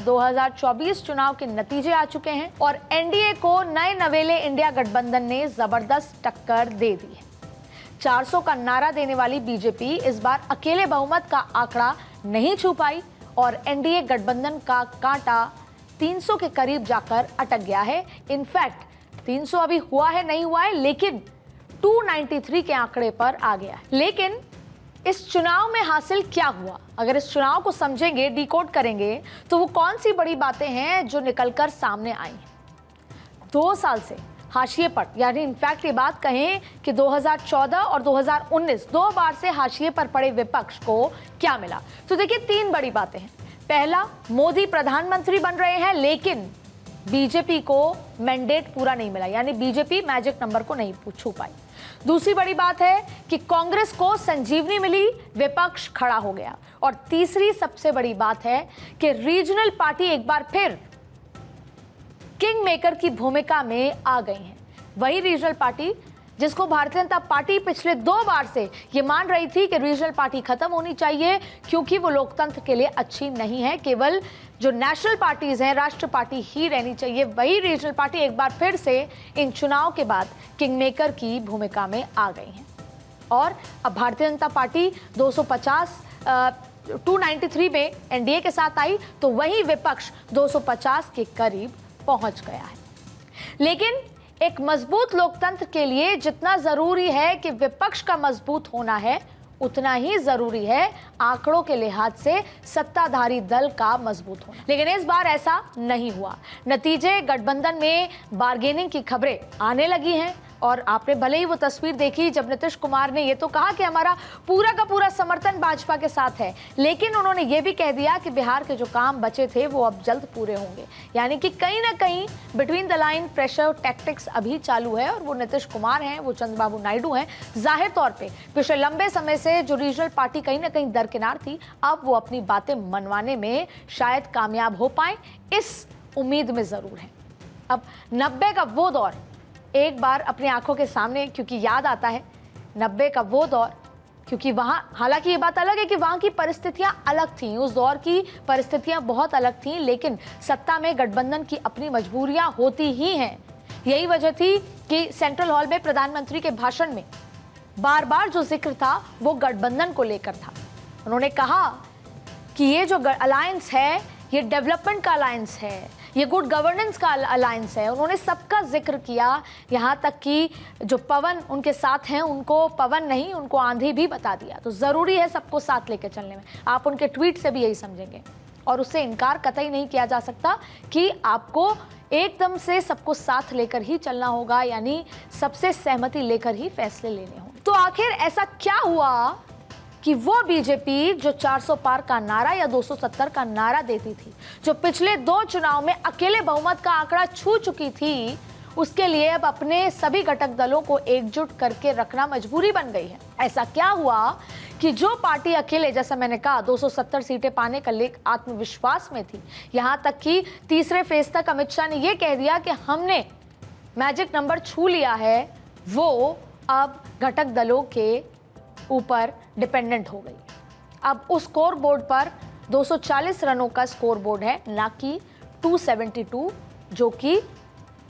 2024 चुनाव के नतीजे आ चुके हैं और एनडीए को नए नवेले इंडिया गठबंधन ने जबरदस्त टक्कर दे दी है। 400 का नारा देने वाली बीजेपी इस बार अकेले बहुमत का आंकड़ा नहीं छू पाई और एनडीए गठबंधन का कांटा 300 के करीब जाकर अटक गया है। इनफैक्ट 300 अभी हुआ है नहीं हुआ है, लेकिन 293 के आंकड़े पर आ गया है। लेकिन इस चुनाव में हासिल क्या हुआ, अगर इस चुनाव को समझेंगे, डिकोड करेंगे, तो वो कौन सी बड़ी बातें हैं जो निकलकर सामने आई हैं। 2 साल से हाशिए पर, यानी इनफैक्ट ये बात कहें कि 2014 और 2019 2 बार से हाशिए पर पड़े विपक्ष को क्या मिला, तो देखिए 3 बड़ी बातें हैं। पहला, मोदी प्रधानमंत्री बन रहे हैं, लेकिन बीजेपी को मैंडेट पूरा नहीं मिला, यानी बीजेपी मैजिक नंबर को नहीं छू पाई। दूसरी बड़ी बात है कि कांग्रेस को संजीवनी मिली, विपक्ष खड़ा हो गया। और तीसरी सबसे बड़ी बात है कि रीजनल पार्टी एक बार फिर किंग मेकर की भूमिका में आ गई हैं। वही रीजनल पार्टी जिसको भारतीय जनता पार्टी पिछले 2 बार से ये मान रही थी कि रीजनल पार्टी खत्म होनी चाहिए क्योंकि वो लोकतंत्र के लिए अच्छी नहीं है, केवल जो नेशनल पार्टीज हैं, राष्ट्र पार्टी ही रहनी चाहिए। वही रीजनल पार्टी एक बार फिर से इन चुनाव के बाद किंग मेकर की भूमिका में आ गई हैं। और अब भारतीय जनता पार्टी 293 में एनडीए के साथ आई, तो वही विपक्ष 250 के करीब पहुंच गया है। लेकिन एक मजबूत लोकतंत्र के लिए जितना जरूरी है कि विपक्ष का मजबूत होना है, उतना ही जरूरी है आंकड़ों के लिहाज से सत्ताधारी दल का मजबूत होना। लेकिन इस बार ऐसा नहीं हुआ। नतीजे गठबंधन में बार्गेनिंग की खबरें आने लगी हैं और आपने भले ही वो तस्वीर देखी जब नीतीश कुमार ने ये तो कहा कि हमारा पूरा का पूरा समर्थन भाजपा के साथ है, लेकिन उन्होंने ये भी कह दिया कि बिहार के जो काम बचे थे वो अब जल्द पूरे होंगे। यानी कि कहीं ना कहीं between the line pressure tactics अभी चालू है और वो नीतीश कुमार हैं, वो चंद्रबाबू नायडू हैं। जाहिर तौर पर पिछले लंबे समय से जो रीजनल पार्टी कहीं ना कहीं दरकिनार थी, अब वो अपनी बातें मनवाने में शायद कामयाब हो पाए, इस उम्मीद में जरूर है। अब 90 का वो दौर एक बार अपनी आंखों के सामने क्योंकि याद आता है, 90 का वो दौर, क्योंकि वहाँ हालांकि ये बात अलग है कि वहाँ की परिस्थितियाँ अलग थीं, उस दौर की परिस्थितियाँ बहुत अलग थीं, लेकिन सत्ता में गठबंधन की अपनी मजबूरियाँ होती ही हैं। यही वजह थी कि सेंट्रल हॉल में प्रधानमंत्री के भाषण में बार बार जो जिक्र था वो गठबंधन को लेकर था। उन्होंने कहा कि ये जो अलायंस है ये डेवलपमेंट का अलायंस है, ये गुड गवर्नेंस का अलायंस है। उन्होंने सबका जिक्र किया, यहाँ तक कि जो पवन उनके साथ हैं उनको पवन नहीं, उनको आंधी भी बता दिया। तो ज़रूरी है सबको साथ लेकर चलने में। आप उनके ट्वीट से भी यही समझेंगे और उससे इनकार कतई नहीं किया जा सकता कि आपको एकदम से सबको साथ लेकर ही चलना होगा, यानी सबसे सहमति लेकर ही फैसले लेने होंगे। तो आखिर ऐसा क्या हुआ कि वो बीजेपी जो 400 पार का नारा या 270 का नारा देती थी, जो पिछले 2 चुनाव में अकेले बहुमत का आंकड़ा छू चुकी थी, उसके लिए अब अपने सभी घटक दलों को एकजुट करके रखना मजबूरी बन गई है। ऐसा क्या हुआ कि जो पार्टी अकेले, जैसा मैंने कहा, 270 सीटें पाने का आत्मविश्वास में थी, यहाँ तक कि तीसरे फेज तक अमित शाह ने यह कह दिया कि हमने मैजिक नंबर छू लिया है, वो अब घटक दलों के ऊपर डिपेंडेंट हो गई। अब उस स्कोर बोर्ड पर 240 रनों का स्कोर बोर्ड है, ना कि 272, जो कि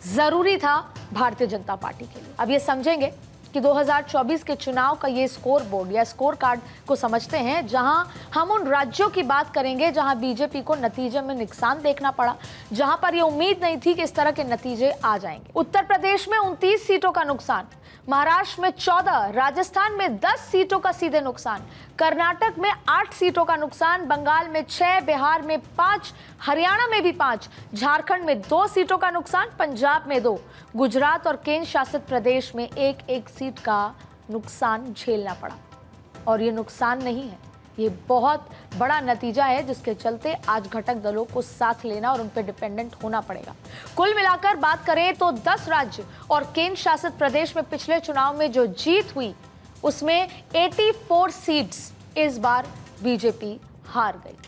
जरूरी था भारतीय जनता पार्टी के लिए। अब ये समझेंगे कि 2024 के चुनाव का ये स्कोर बोर्ड या स्कोर कार्ड को समझते हैं, जहां हम उन राज्यों की बात करेंगे जहां बीजेपी को नतीजे में नुकसान देखना पड़ा, जहां पर ये उम्मीद नहीं थी कि इस तरह के नतीजे आ जाएंगे। उत्तर प्रदेश में 29 सीटों का नुकसान, महाराष्ट्र में 14, राजस्थान में 10 सीटों का सीधे नुकसान, कर्नाटक में 8 सीटों का नुकसान, बंगाल में 6, बिहार में 5, हरियाणा में भी 5, झारखंड में 2 सीटों का नुकसान, पंजाब में 2, गुजरात और केंद्र शासित प्रदेश में 1-1 सीट का नुकसान झेलना पड़ा। और ये नुकसान नहीं है, ये बहुत बड़ा नतीजा है जिसके चलते आज घटक दलों को साथ लेना और उन पर डिपेंडेंट होना पड़ेगा। कुल मिलाकर बात करें तो 10 राज्य और केंद्र शासित प्रदेश में पिछले चुनाव में जो जीत हुई, उसमें 84 सीट्स इस बार बीजेपी हार गई।